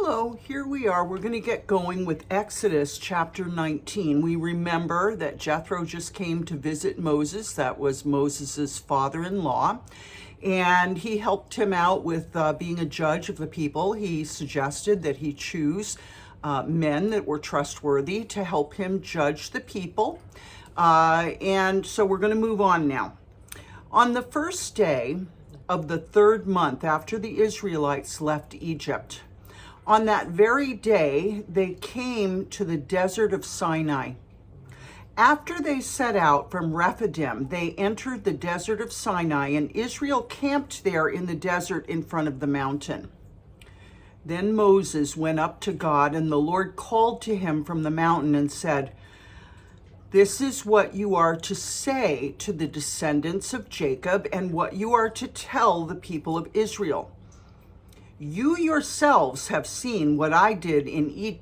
Hello, here we are. We're going to get going with Exodus chapter 19. We remember that Jethro just came to visit Moses. That was Moses's father-in-law. And he helped him out with being a judge of the people. He suggested that he choose men that were trustworthy to help him judge the people. And so we're going to move on now. On the first day of the third month after the Israelites left Egypt, on that very day, they came to the desert of Sinai. After they set out from Rephidim, they entered the desert of Sinai, and Israel camped there in the desert in front of the mountain. Then Moses went up to God, and the Lord called to him from the mountain and said, "This is what you are to say to the descendants of Jacob, and what you are to tell the people of Israel. You yourselves have seen what I did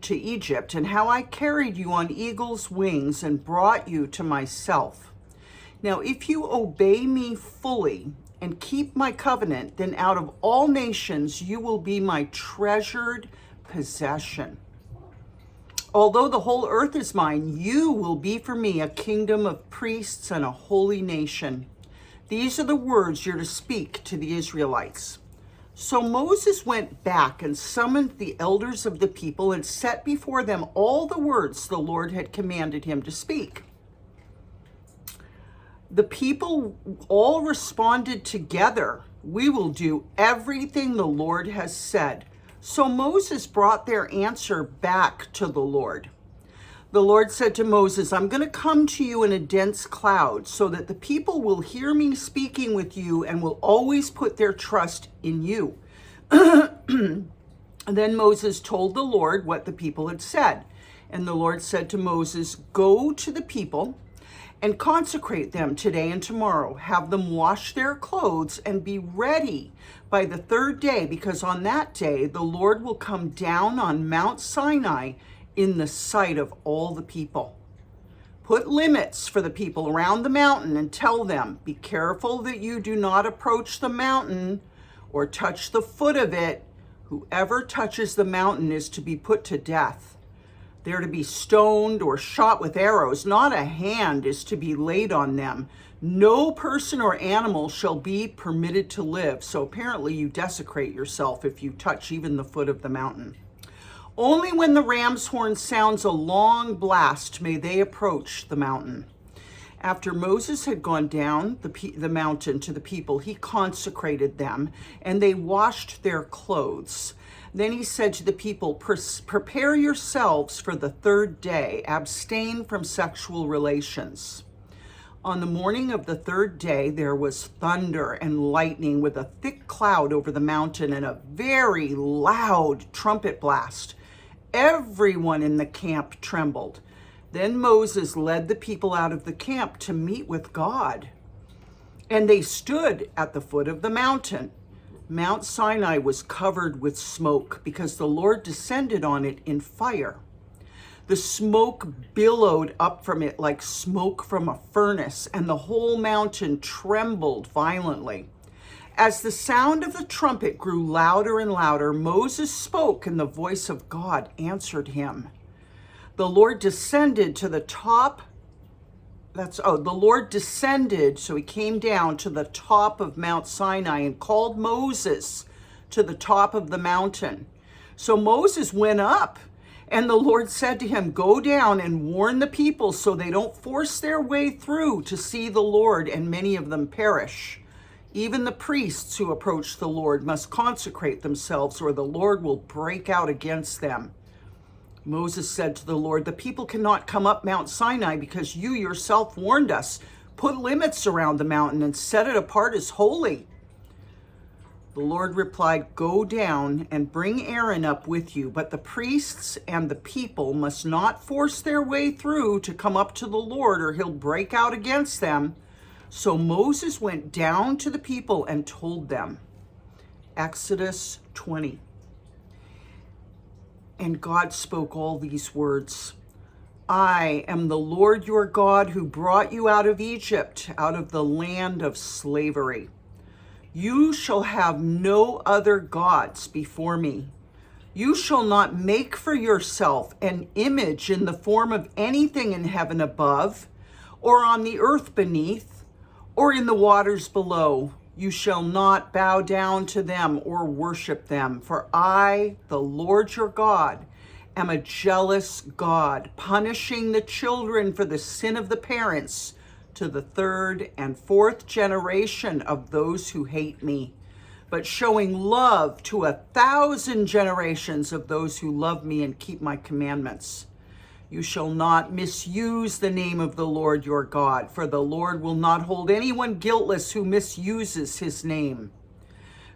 to Egypt, and how I carried you on eagle's wings and brought you to myself. Now, if you obey me fully and keep my covenant, then out of all nations you will be my treasured possession. Although the whole earth is mine, you will be for me a kingdom of priests and a holy nation. These are the words you're to speak to the Israelites." So Moses went back and summoned the elders of the people and set before them all the words the Lord had commanded him to speak. The people all responded together, "We will do everything the Lord has said." So Moses brought their answer back to the Lord. The Lord said to Moses, "I'm going to come to you in a dense cloud so that the people will hear me speaking with you and will always put their trust in you." Then Moses told the Lord what the people had said. And the Lord said to Moses, "Go to the people and consecrate them today and tomorrow. Have them wash their clothes and be ready by the third day, because on that day the Lord will come down on Mount Sinai in the sight of all the people. Put limits for the people around the mountain and tell them, be careful that you do not approach the mountain or touch the foot of it. Whoever touches the mountain is to be put to death. They're to be stoned or shot with arrows. Not a hand is to be laid on them. No person or animal shall be permitted to live." So apparently you desecrate yourself if you touch even the foot of the mountain. "Only when the ram's horn sounds a long blast may they approach the mountain." After Moses had gone down the mountain to the people, he consecrated them, and they washed their clothes. Then he said to the people, "Prepare yourselves for the third day. Abstain from sexual relations." On the morning of the third day, there was thunder and lightning with a thick cloud over the mountain and a very loud trumpet blast. Everyone in the camp trembled. Then Moses led the people out of the camp to meet with God. And they stood at the foot of the mountain. Mount Sinai was covered with smoke because the Lord descended on it in fire. The smoke billowed up from it like smoke from a furnace, and the whole mountain trembled violently. As the sound of the trumpet grew louder and louder, Moses spoke, and the voice of God answered him. The Lord descended to the top. The Lord descended, so he came down to the top of Mount Sinai and called Moses to the top of the mountain. So Moses went up, and the Lord said to him, "Go down and warn the people so they don't force their way through to see the Lord, and many of them perish. Even the priests who approach the Lord must consecrate themselves, or the Lord will break out against them." Moses said to the Lord, "The people cannot come up Mount Sinai because you yourself warned us. Put limits around the mountain and set it apart as holy." The Lord replied, "Go down and bring Aaron up with you, but the priests and the people must not force their way through to come up to the Lord, or he'll break out against them." So Moses went down to the people and told them. Exodus 20. And God spoke all these words. "I am the Lord your God who brought you out of Egypt, out of the land of slavery. You shall have no other gods before me. You shall not make for yourself an image in the form of anything in heaven above, or on the earth beneath, or in the waters below. You shall not bow down to them or worship them, for I, the Lord your God, am a jealous God, punishing the children for the sin of the parents to the third and fourth generation of those who hate me, but showing love to 1,000 generations of those who love me and keep my commandments. You shall not misuse the name of the Lord your God, for the Lord will not hold anyone guiltless who misuses his name.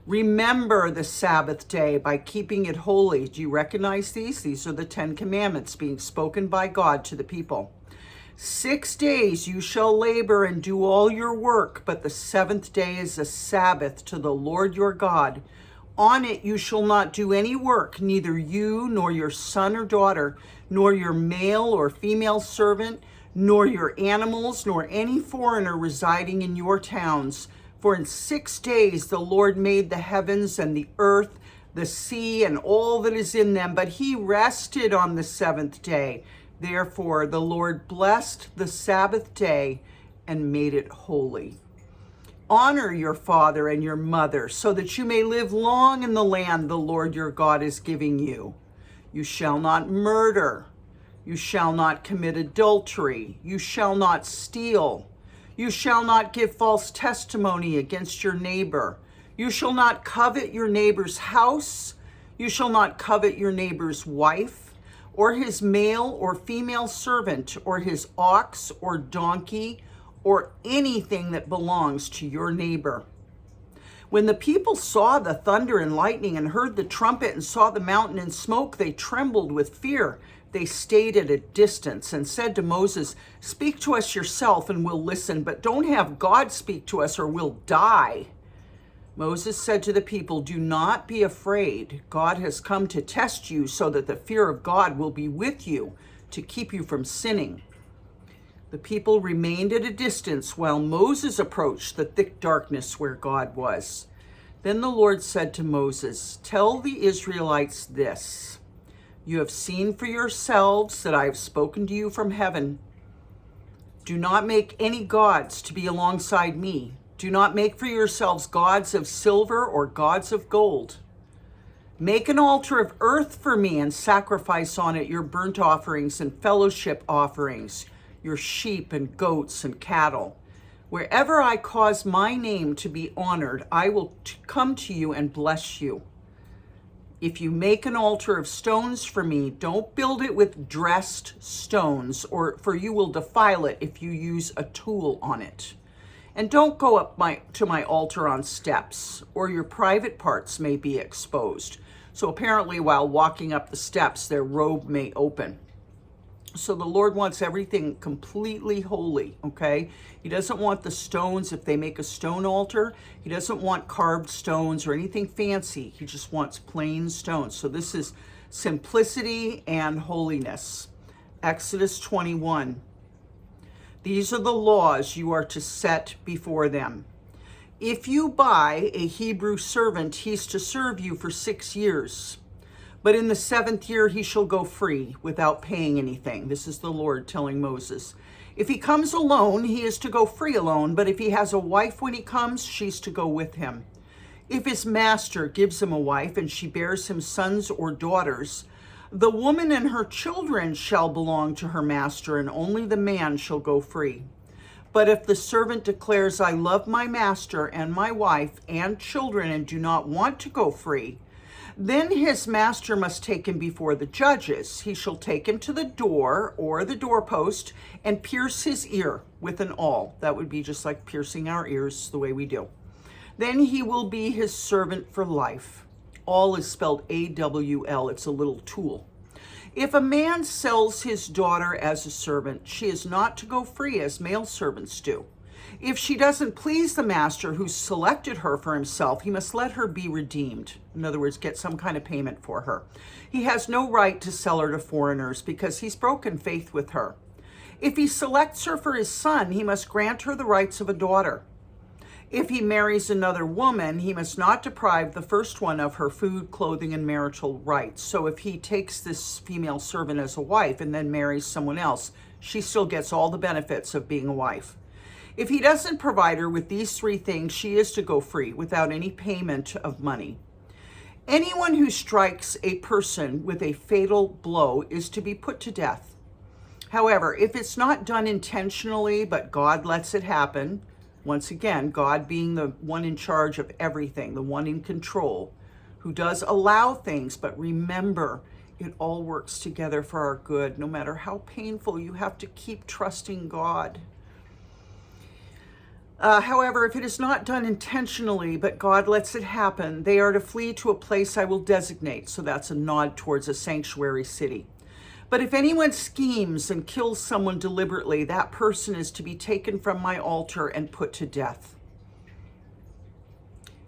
Remember the Sabbath day by keeping it holy. Do you recognize these? These are the 10 commandments being spoken by God to the people. 6 days you shall labor and do all your work, but the 7th day is a Sabbath to the Lord your God. On it you shall not do any work, neither you nor your son or daughter, nor your male or female servant, nor your animals, nor any foreigner residing in your towns. For in 6 days the Lord made the heavens and the earth, the sea, and all that is in them, but he rested on the 7th day. Therefore the Lord blessed the Sabbath day and made it holy. Honor your father and your mother, so that you may live long in the land the Lord your God is giving you. You shall not murder. You shall not commit adultery. You shall not steal. You shall not give false testimony against your neighbor. You shall not covet your neighbor's house. You shall not covet your neighbor's wife, or his male or female servant, or his ox or donkey, or anything that belongs to your neighbor. When the people saw the thunder and lightning and heard the trumpet and saw the mountain in smoke, they trembled with fear. They stayed at a distance and said to Moses, "Speak to us yourself and we'll listen, but don't have God speak to us or we'll die." Moses said to the people, "Do not be afraid. God has come to test you so that the fear of God will be with you to keep you from sinning." The people remained at a distance while Moses approached the thick darkness where God was. Then the Lord said to Moses, "Tell the Israelites this: you have seen for yourselves that I have spoken to you from heaven. Do not make any gods to be alongside me. Do not make for yourselves gods of silver or gods of gold. Make an altar of earth for me and sacrifice on it your burnt offerings and fellowship offerings, your sheep and goats and cattle. Wherever I cause my name to be honored, I will come to you and bless you. If you make an altar of stones for me, don't build it with dressed stones, for you will defile it if you use a tool on it. And don't go up to my altar on steps, or your private parts may be exposed." So apparently while walking up the steps, their robe may open. So the Lord wants everything completely holy, okay? He doesn't want the stones, if they make a stone altar, he doesn't want carved stones or anything fancy. He just wants plain stones. So this is simplicity and holiness. Exodus 21. These are the laws you are to set before them. If you buy a Hebrew servant, he's to serve you for 6 years. But in the 7th year, he shall go free without paying anything. This is the Lord telling Moses. If he comes alone, he is to go free alone. But if he has a wife when he comes, she's to go with him. If his master gives him a wife and she bears him sons or daughters, the woman and her children shall belong to her master, and only the man shall go free. But if the servant declares, "I love my master and my wife and children and do not want to go free," then his master must take him before the judges. He shall take him to the door or the doorpost and pierce his ear with an awl. That would be just like piercing our ears the way we do. Then he will be his servant for life. Awl is spelled A-W-L. It's a little tool. If a man sells his daughter as a servant, she is not to go free as male servants do. If she doesn't please the master who selected her for himself, he must let her be redeemed. In other words, get some kind of payment for her. He has no right to sell her to foreigners because he's broken faith with her. If he selects her for his son, he must grant her the rights of a daughter. If he marries another woman, he must not deprive the first one of her food, clothing, and marital rights. So if he takes this female servant as a wife and then marries someone else, she still gets all the benefits of being a wife. If he doesn't provide her with these three things, she is to go free without any payment of money. Anyone who strikes a person with a fatal blow is to be put to death. However, if it's not done intentionally, but God lets it happen, once again, God being the one in charge of everything, the one in control, who does allow things, but remember, it all works together for our good. No matter how painful, you have to keep trusting God. However, if it is not done intentionally, but God lets it happen, they are to flee to a place I will designate. So that's a nod towards a sanctuary city. But if anyone schemes and kills someone deliberately, that person is to be taken from my altar and put to death.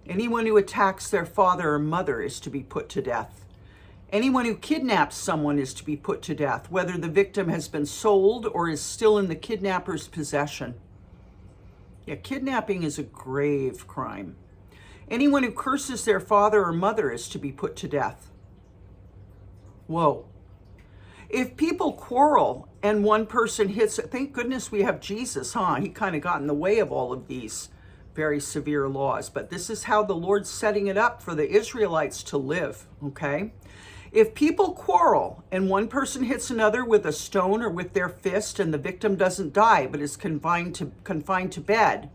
Anyone who attacks their father or mother is to be put to death. Anyone who kidnaps someone is to be put to death, whether the victim has been sold or is still in the kidnapper's possession. Yeah, kidnapping is a grave crime. Anyone who curses their father or mother is to be put to death. Whoa. If people quarrel and one person hits, thank goodness we have Jesus, huh? He kind of got in the way of all of these very severe laws, but this is how the Lord's setting it up for the Israelites to live, okay? If people quarrel and one person hits another with a stone or with their fist and the victim doesn't die but is confined to bed,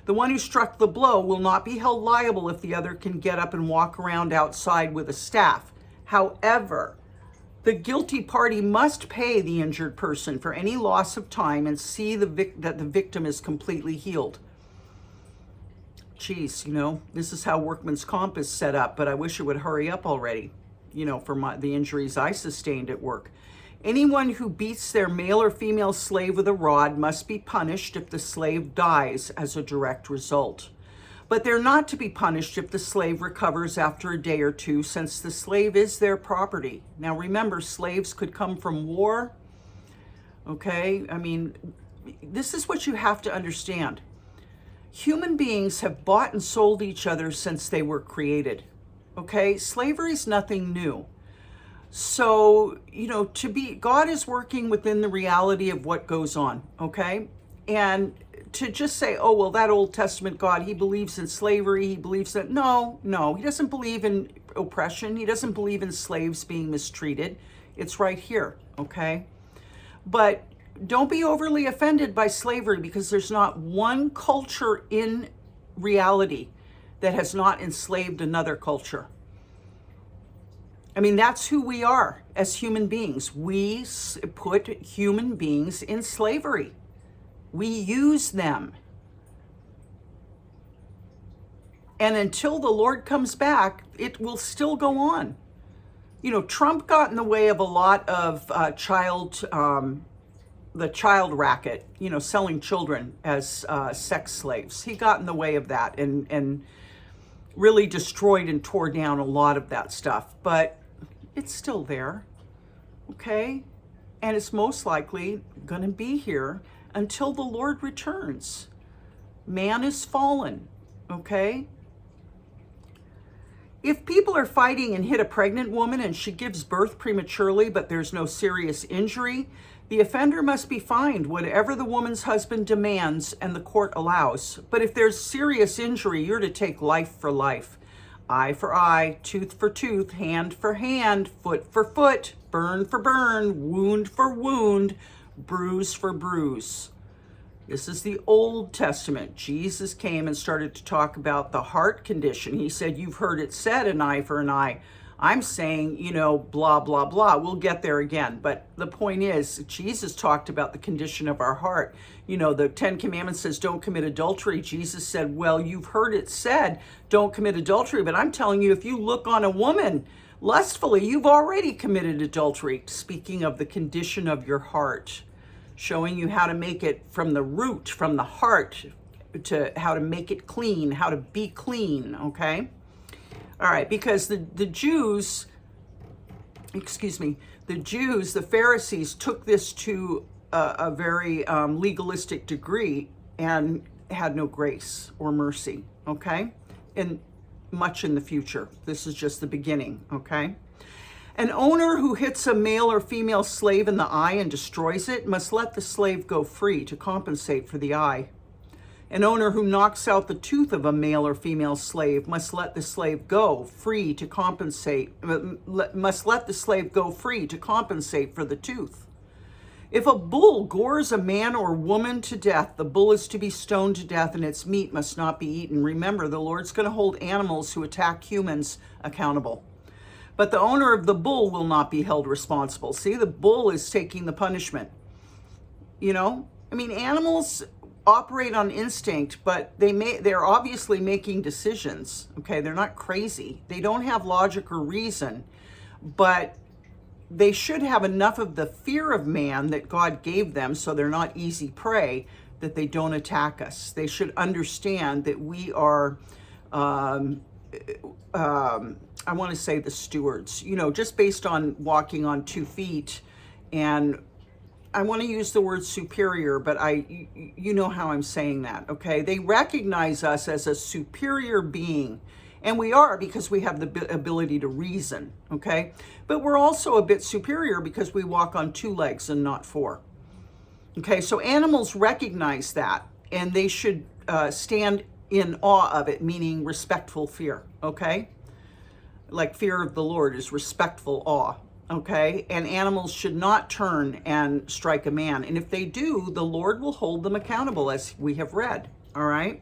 the one who struck the blow will not be held liable if the other can get up and walk around outside with a staff. However, the guilty party must pay the injured person for any loss of time and see that the victim is completely healed. Geez, this is how workman's comp is set up, but I wish it would hurry up already. For the injuries I sustained at work. Anyone who beats their male or female slave with a rod must be punished if the slave dies as a direct result. But they're not to be punished if the slave recovers after a day or two, since the slave is their property. Now remember, slaves could come from war. Okay, this is what you have to understand. Human beings have bought and sold each other since they were created. Okay, slavery is nothing new. So, God is working within the reality of what goes on, okay? And to just say, oh, well, that Old Testament God, he believes in slavery, he believes that, no, he doesn't believe in oppression, he doesn't believe in slaves being mistreated. It's right here, okay? But don't be overly offended by slavery, because there's not one culture in reality that has not enslaved another culture. That's who we are as human beings. We put human beings in slavery. We use them. And until the Lord comes back, it will still go on. Trump got in the way of a lot of the child racket, selling children as sex slaves. He got in the way of that and really destroyed and tore down a lot of that stuff, but it's still there, okay? And it's most likely going to be here until the Lord returns. Man is fallen, okay? If people are fighting and hit a pregnant woman and she gives birth prematurely, but there's no serious injury, the offender must be fined whatever the woman's husband demands and the court allows. But if there's serious injury, you're to take life for life. Eye for eye, tooth for tooth, hand for hand, foot for foot, burn for burn, wound for wound, bruise for bruise. This is the Old Testament. Jesus came and started to talk about the heart condition. He said, you've heard it said, an eye for an eye. I'm saying, blah, blah, blah. We'll get there again. But the point is, Jesus talked about the condition of our heart. The 10 Commandments says, don't commit adultery. Jesus said, well, you've heard it said, don't commit adultery. But I'm telling you, if you look on a woman lustfully, you've already committed adultery. Speaking of the condition of your heart, showing you how to make it from the root, from the heart, to how to make it clean, how to be clean, okay? All right, because the Jews, the Pharisees took this to a very legalistic degree and had no grace or mercy, okay? And much in the future. This is just the beginning, okay? An owner who hits a male or female slave in the eye and destroys it must let the slave go free to compensate for the eye. An owner who knocks out the tooth of a male or female slave must let the slave go free to compensate for the tooth. If a bull gores a man or woman to death, the bull is to be stoned to death and its meat must not be eaten. Remember, the Lord's going to hold animals who attack humans accountable. But the owner of the bull will not be held responsible. See, the bull is taking the punishment. You know, I mean, animals operate on instinct, but they're obviously making decisions. Okay, they're not crazy. They don't have logic or reason, but they should have enough of the fear of man that God gave them so they're not easy prey, that they don't attack us. They should understand that we are, I want to say the stewards, you know, just based on walking on 2 feet. And I want to use the word superior, but you know how I'm saying that, okay? They recognize us as a superior being. And we are, because we have the ability to reason, okay? But we're also a bit superior because we walk on 2 legs and not 4. Okay, so animals recognize that, and they should stand in awe of it, meaning respectful fear, okay? Like fear of the Lord is respectful awe, okay? And animals should not turn and strike a man. And if they do, the Lord will hold them accountable, as we have read, all right?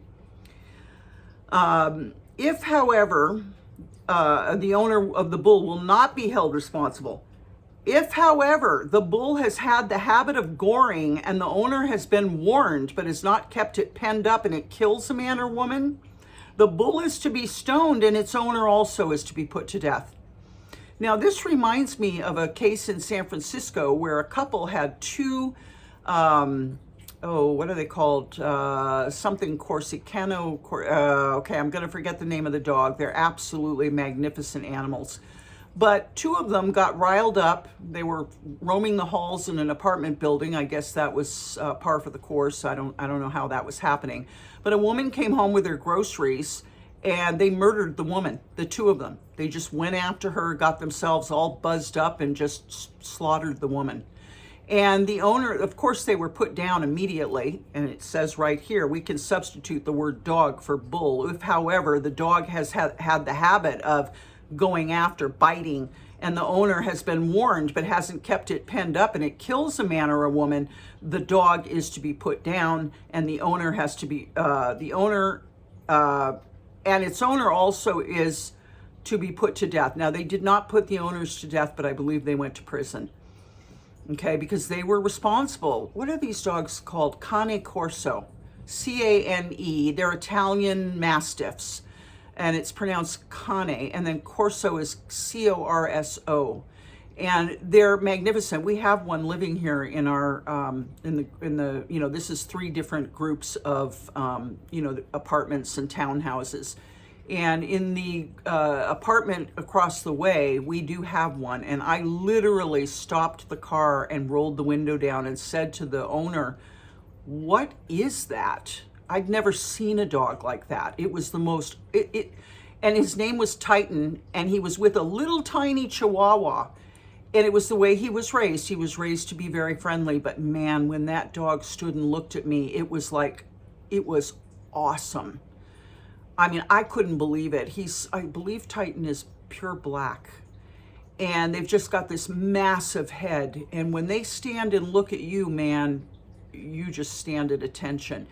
If, however, the owner of the bull will not be held responsible. If, however, the bull has had the habit of goring and the owner has been warned but has not kept it penned up and it kills a man or woman, the bull is to be stoned and its owner also is to be put to death. Now, this reminds me of a case in San Francisco where a couple had 2 what are they called? Something Corsicano. Okay, I'm going to forget the name of the dog. They're absolutely magnificent animals. But 2 of them got riled up. They were roaming the halls in an apartment building. I guess that was par for the course. I don't know how that was happening. But a woman came home with her groceries and they murdered the woman, the 2 of them. They just went after her, got themselves all buzzed up and just slaughtered the woman. And the owner, of course, they were put down immediately. And it says right here, we can substitute the word dog for bull. If, however, the dog has had the habit of going after, biting, and the owner has been warned but hasn't kept it penned up and it kills a man or a woman, the dog is to be put down and the owner has to be, and its owner also is to be put to death. Now, they did not put the owners to death, but I believe they went to prison. Okay, because they were responsible. What are these dogs called? Cane Corso, C-A-N-E. They're Italian Mastiffs, and it's pronounced Cane, and then Corso is C-O-R-S-O. And they're magnificent. We have one living here in our, in the you know, this is 3 different groups of, you know, apartments and townhouses. And in the apartment across the way, we do have one. And I literally stopped the car and rolled the window down and said to the owner, "What is that? I'd never seen a dog like that." It was the most, and his name was Titan, and he was with a little tiny Chihuahua. And it was the way he was raised. He was raised to be very friendly. But man, when that dog stood and looked at me, it was like, it was awesome. I mean, I couldn't believe it. I believe Titan is pure black. And they've just got this massive head. And when they stand and look at you, man, you just stand at attention.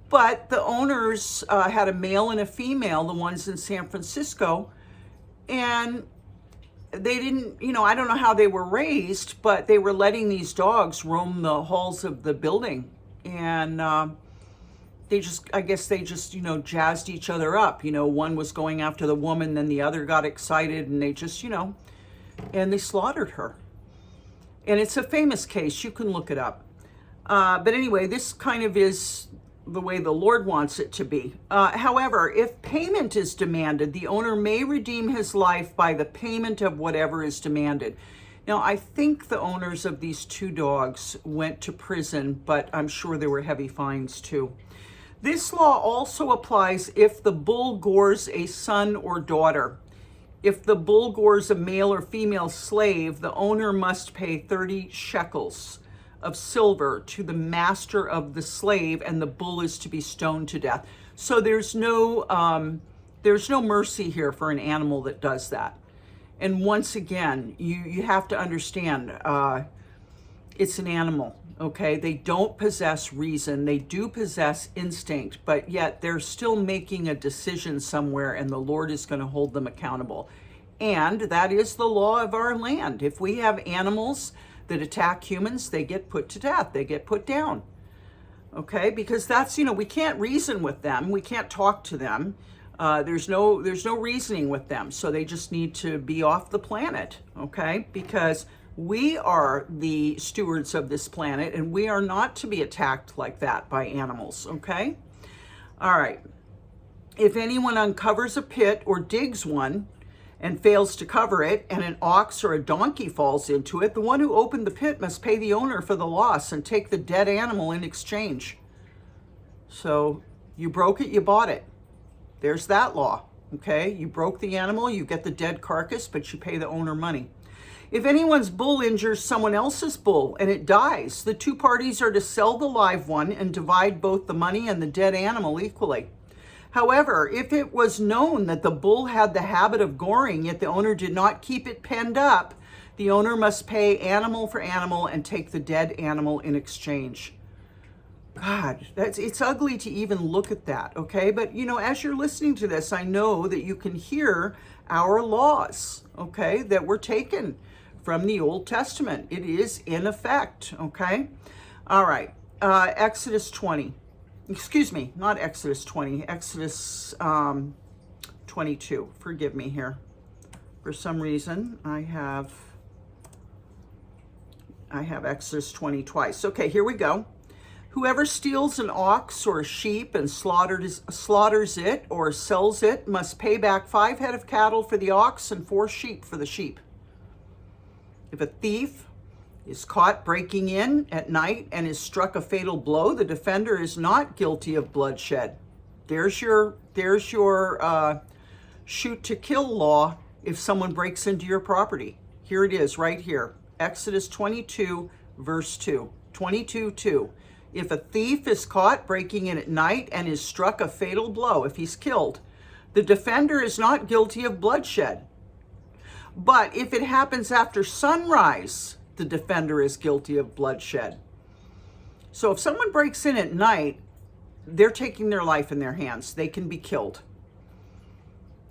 But the owners had a male and a female, the ones in San Francisco. And they didn't, you know, I don't know how they were raised, but they were letting these dogs roam the halls of the building. And I guess they just, you know, jazzed each other up. You know, one was going after the woman, then the other got excited, and they just, you know, and they slaughtered her. And it's a famous case. You can look it up. But anyway, this kind of is the way the Lord wants it to be. However, if payment is demanded, the owner may redeem his life by the payment of whatever is demanded. Now, I think the owners of these 2 dogs went to prison, but I'm sure there were heavy fines too. This law also applies if the bull gores a son or daughter. If the bull gores a male or female slave, the owner must pay 30 shekels of silver to the master of the slave, and the bull is to be stoned to death. So there's no mercy here for an animal that does that. And once again, you have to understand, it's an animal, okay? They don't possess reason. They do possess instinct, but yet they're still making a decision somewhere, and the Lord is going to hold them accountable. And that is the law of our land. If we have animals that attack humans, they get put to death. They get put down, okay? Because that's, we can't reason with them. We can't talk to them. There's no reasoning with them. So they just need to be off the planet, okay? Because we are the stewards of this planet, and we are not to be attacked like that by animals, okay? All right. If anyone uncovers a pit or digs one and fails to cover it, and an ox or a donkey falls into it, the one who opened the pit must pay the owner for the loss and take the dead animal in exchange. So you broke it, you bought it. There's that law, okay? You broke the animal, you get the dead carcass, but you pay the owner money. If anyone's bull injures someone else's bull and it dies, the two parties are to sell the live one and divide both the money and the dead animal equally. However, if it was known that the bull had the habit of goring, yet the owner did not keep it penned up, the owner must pay animal for animal and take the dead animal in exchange. God, it's ugly to even look at that, okay? But, as you're listening to this, I know that you can hear our laws, okay, that were taken from the Old Testament. It is in effect, okay? All right, Exodus 20. Excuse me, not Exodus 20, Exodus 22. Forgive me here. For some reason, I have Exodus 20 twice. Okay, here we go. Whoever steals an ox or a sheep and slaughters it or sells it must pay back 5 head of cattle for the ox and 4 sheep for the sheep. If a thief is caught breaking in at night and is struck a fatal blow, the defender is not guilty of bloodshed. There's your shoot to kill law if someone breaks into your property. Here it is right here. Exodus 22, verse 2. 22:2. If a thief is caught breaking in at night and is struck a fatal blow, if he's killed, the defender is not guilty of bloodshed. But if it happens after sunrise, the defender is guilty of bloodshed. So if someone breaks in at night, they're taking their life in their hands. They can be killed.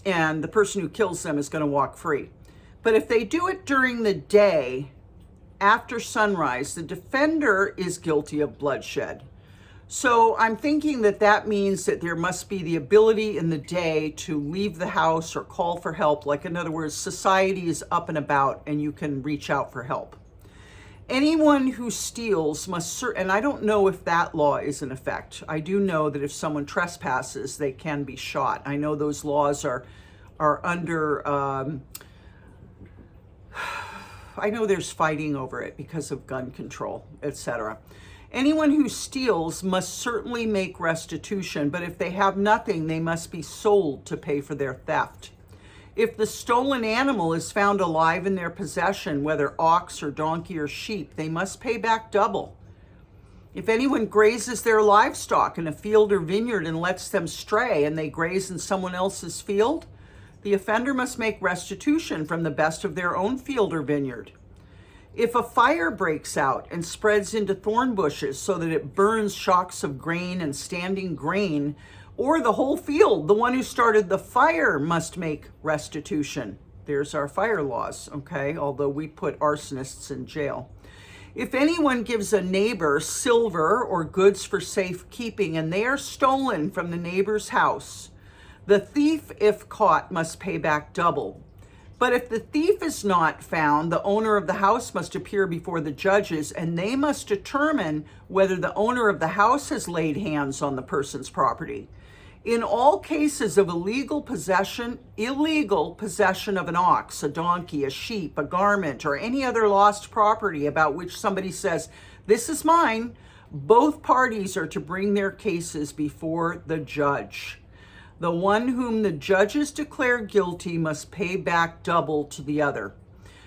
And the person who kills them is going to walk free. But if they do it during the day, after sunrise, the defender is guilty of bloodshed. So I'm thinking that means that there must be the ability in the day to leave the house or call for help. Like, in other words, society is up and about and you can reach out for help. Anyone who steals must, and I don't know if that law is in effect. I do know that if someone trespasses, they can be shot. I know those laws are under, I know there's fighting over it because of gun control, etc. Anyone who steals must certainly make restitution, but if they have nothing, they must be sold to pay for their theft. If the stolen animal is found alive in their possession, whether ox or donkey or sheep, they must pay back double. If anyone grazes their livestock in a field or vineyard and lets them stray and they graze in someone else's field, the offender must make restitution from the best of their own field or vineyard. If a fire breaks out and spreads into thorn bushes so that it burns shocks of grain and standing grain, or the whole field, the one who started the fire must make restitution. There's our fire laws, okay? Although we put arsonists in jail. If anyone gives a neighbor silver or goods for safekeeping and they are stolen from the neighbor's house, the thief, if caught, must pay back double. But if the thief is not found, the owner of the house must appear before the judges, and they must determine whether the owner of the house has laid hands on the person's property. In all cases of illegal possession of an ox, a donkey, a sheep, a garment, or any other lost property about which somebody says, "This is mine," Both parties are to bring their cases before the judge. The one whom the judges declare guilty must pay back double to the other.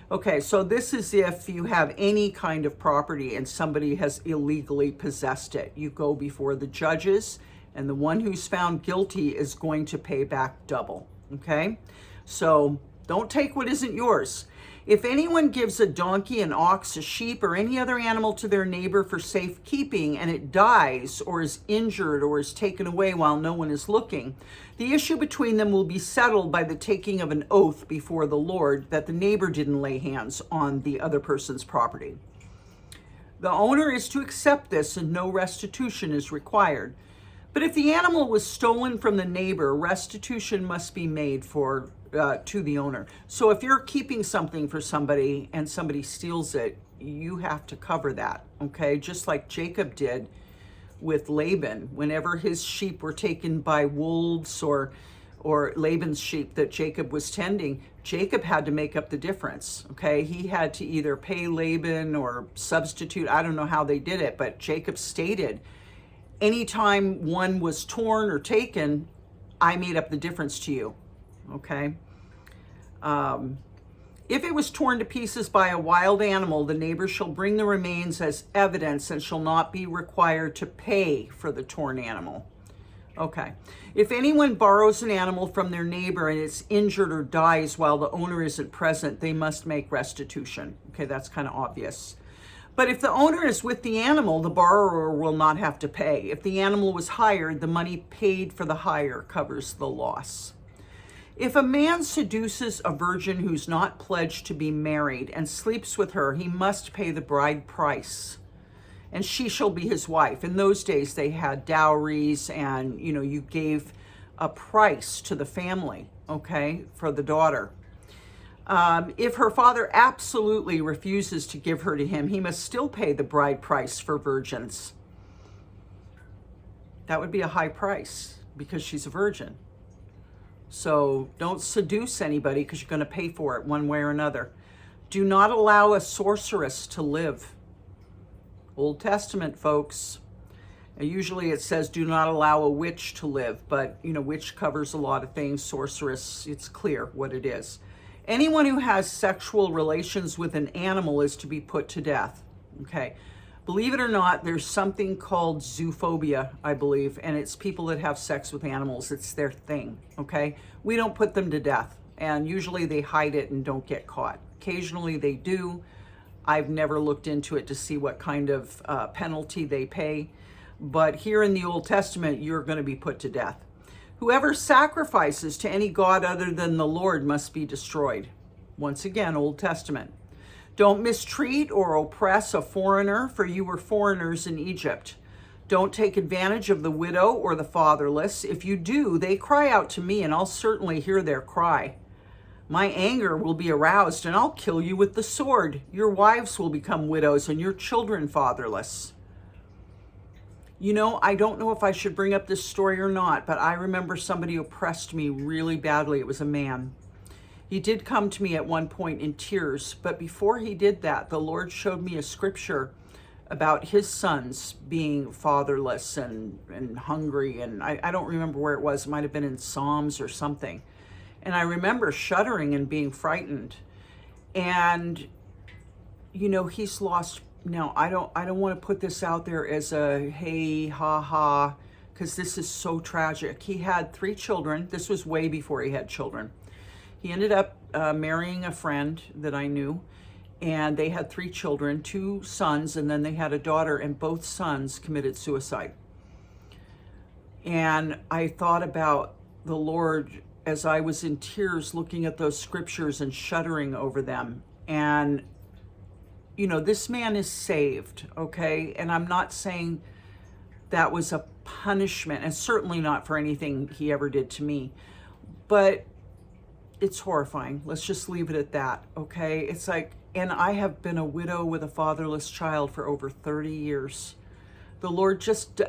Okay, so this is if you have any kind of property and somebody has illegally possessed it. You go before the judges, and the one who's found guilty is going to pay back double. Okay, so don't take what isn't yours. If anyone gives a donkey, an ox, a sheep, or any other animal to their neighbor for safekeeping, and it dies or is injured or is taken away while no one is looking, the issue between them will be settled by the taking of an oath before the Lord that the neighbor didn't lay hands on the other person's property. The owner is to accept this and no restitution is required. But if the animal was stolen from the neighbor, restitution must be made to the owner. So if you're keeping something for somebody and somebody steals it, you have to cover that, okay? Just like Jacob did with Laban. Whenever his sheep were taken by wolves or Laban's sheep that Jacob was tending, Jacob had to make up the difference, okay? He had to either pay Laban or substitute. I don't know how they did it, but Jacob stated, anytime one was torn or taken, I made up the difference to you, okay? If it was torn to pieces by a wild animal, the neighbor shall bring the remains as evidence and shall not be required to pay for the torn animal. Okay. If anyone borrows an animal from their neighbor and it's injured or dies while the owner isn't present, they must make restitution. Okay, that's kind of obvious. But if the owner is with the animal, the borrower will not have to pay. If the animal was hired, the money paid for the hire covers the loss. If a man seduces a virgin who's not pledged to be married and sleeps with her, he must pay the bride price, and she shall be his wife. In those days, they had dowries, and you gave a price to the family, okay, for the daughter. If her father absolutely refuses to give her to him, he must still pay the bride price for virgins. That would be a high price because she's a virgin. So don't seduce anybody because you're going to pay for it one way or another. Do not allow a sorceress to live. Old Testament, folks. And usually it says do not allow a witch to live, but witch covers a lot of things. Sorceress, it's clear what it is. Anyone who has sexual relations with an animal is to be put to death. Okay. Believe it or not, there's something called zoophobia, I believe, and it's people that have sex with animals. It's their thing, okay? We don't put them to death, and usually they hide it and don't get caught. Occasionally they do. I've never looked into it to see what kind of penalty they pay, but here in the Old Testament, you're going to be put to death. Whoever sacrifices to any god other than the Lord must be destroyed. Once again, Old Testament. Don't mistreat or oppress a foreigner, for you were foreigners in Egypt. Don't take advantage of the widow or the fatherless. If you do, they cry out to me, and I'll certainly hear their cry. My anger will be aroused, and I'll kill you with the sword. Your wives will become widows, and your children fatherless. I don't know if I should bring up this story or not, but I remember somebody oppressed me really badly. It was a man. He did come to me at one point in tears, but before he did that, the Lord showed me a scripture about his sons being fatherless and hungry, and I don't remember where it was. It might have been in Psalms or something. And I remember shuddering and being frightened. And, he's lost. Now, I don't want to put this out there as a hey, ha, ha, because this is so tragic. He had 3 children. This was way before he had children. He ended up marrying a friend that I knew, and they had 3 children, 2 sons, and then they had a daughter, and both sons committed suicide. And I thought about the Lord as I was in tears looking at those scriptures and shuddering over them. And, this man is saved, okay? And I'm not saying that was a punishment, and certainly not for anything he ever did to me, but it's horrifying. Let's just leave it at that, okay? It's like, and I have been a widow with a fatherless child for over 30 years. The Lord just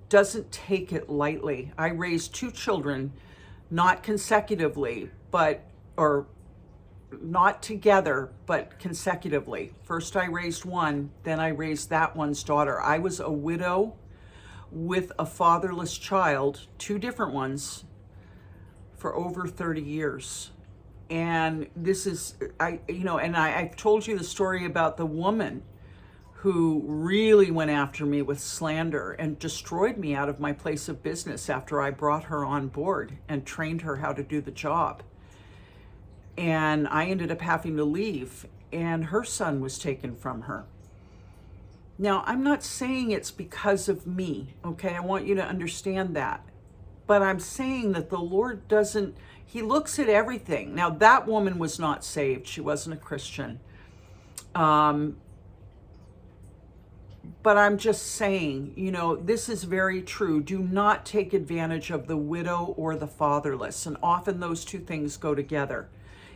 doesn't take it lightly. I raised 2 children, not consecutively, but not together, but consecutively. First I raised one, then I raised that one's daughter. I was a widow with a fatherless child, two different ones, for over 30 years. And this is, I've told you the story about the woman who really went after me with slander and destroyed me out of my place of business after I brought her on board and trained her how to do the job. And I ended up having to leave, and her son was taken from her. Now, I'm not saying it's because of me, okay? I want you to understand that. But I'm saying that the Lord doesn't, he looks at everything. Now, that woman was not saved. She wasn't a Christian. But I'm just saying, this is very true. Do not take advantage of the widow or the fatherless. And often those two things go together.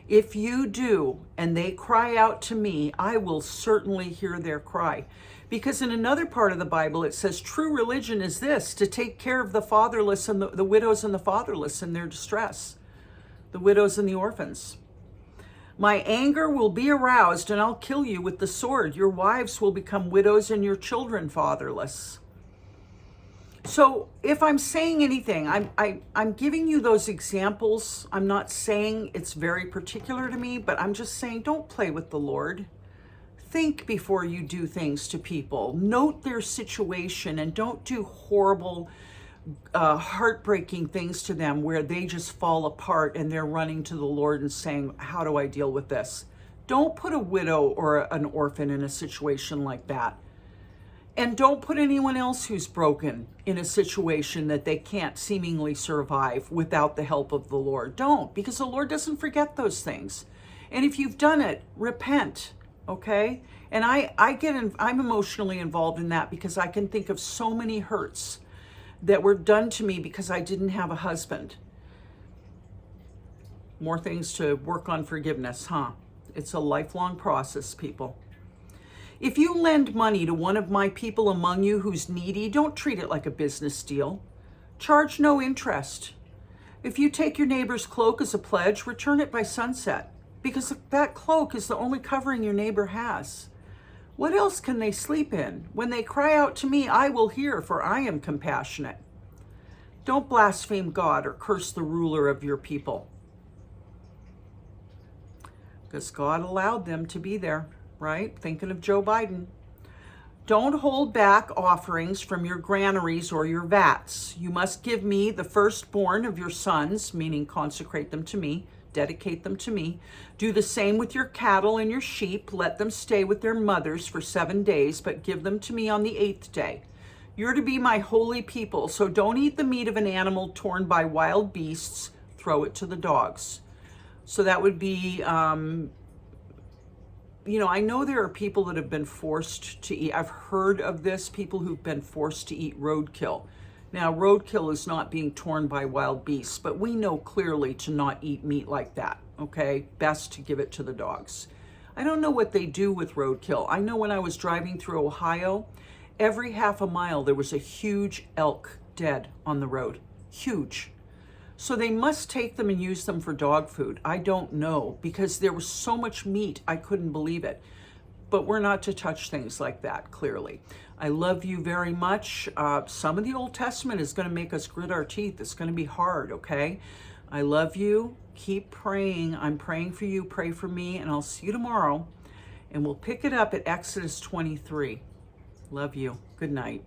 If you do, and they cry out to me, I will certainly hear their cry. Because in another part of the Bible, it says true religion is this, to take care of the fatherless and the widows and the fatherless in their distress, the widows and the orphans. My anger will be aroused, and I'll kill you with the sword. Your wives will become widows and your children fatherless. So if I'm saying anything, I'm giving you those examples. I'm not saying it's very particular to me, but I'm just saying don't play with the Lord. Think before you do things to people. Note their situation and don't do horrible, heartbreaking things to them where they just fall apart and they're running to the Lord and saying, how do I deal with this? Don't put a widow or an orphan in a situation like that. And don't put anyone else who's broken in a situation that they can't seemingly survive without the help of the Lord. Don't, because the Lord doesn't forget those things. And if you've done it, repent, okay? And I'm emotionally involved in that because I can think of so many hurts that were done to me because I didn't have a husband. More things to work on forgiveness, huh? It's a lifelong process, people. If you lend money to one of my people among you who's needy, don't treat it like a business deal. Charge no interest. If you take your neighbor's cloak as a pledge, return it by sunset, because that cloak is the only covering your neighbor has. What else can they sleep in? When they cry out to me, I will hear, for I am compassionate. Don't blaspheme God or curse the ruler of your people, because God allowed them to be there. Right? Thinking of Joe Biden. Don't hold back offerings from your granaries or your vats. You must give me the firstborn of your sons, meaning consecrate them to me, dedicate them to me. Do the same with your cattle and your sheep. Let them stay with their mothers for 7 days, but give them to me on the 8th day. You're to be my holy people, so don't eat the meat of an animal torn by wild beasts. Throw it to the dogs. So that would be... I know there are people that have been forced to eat. I've heard of this, people who've been forced to eat roadkill. Now, roadkill is not being torn by wild beasts, but we know clearly to not eat meat like that, okay? Best to give it to the dogs. I don't know what they do with roadkill. I know when I was driving through Ohio, every half a mile there was a huge elk dead on the road. Huge. So they must take them and use them for dog food. I don't know, because there was so much meat, I couldn't believe it. But we're not to touch things like that, clearly. I love you very much. Some of the Old Testament is going to make us grit our teeth. It's going to be hard, okay? I love you. Keep praying. I'm praying for you. Pray for me. And I'll see you tomorrow. And we'll pick it up at Exodus 23. Love you. Good night.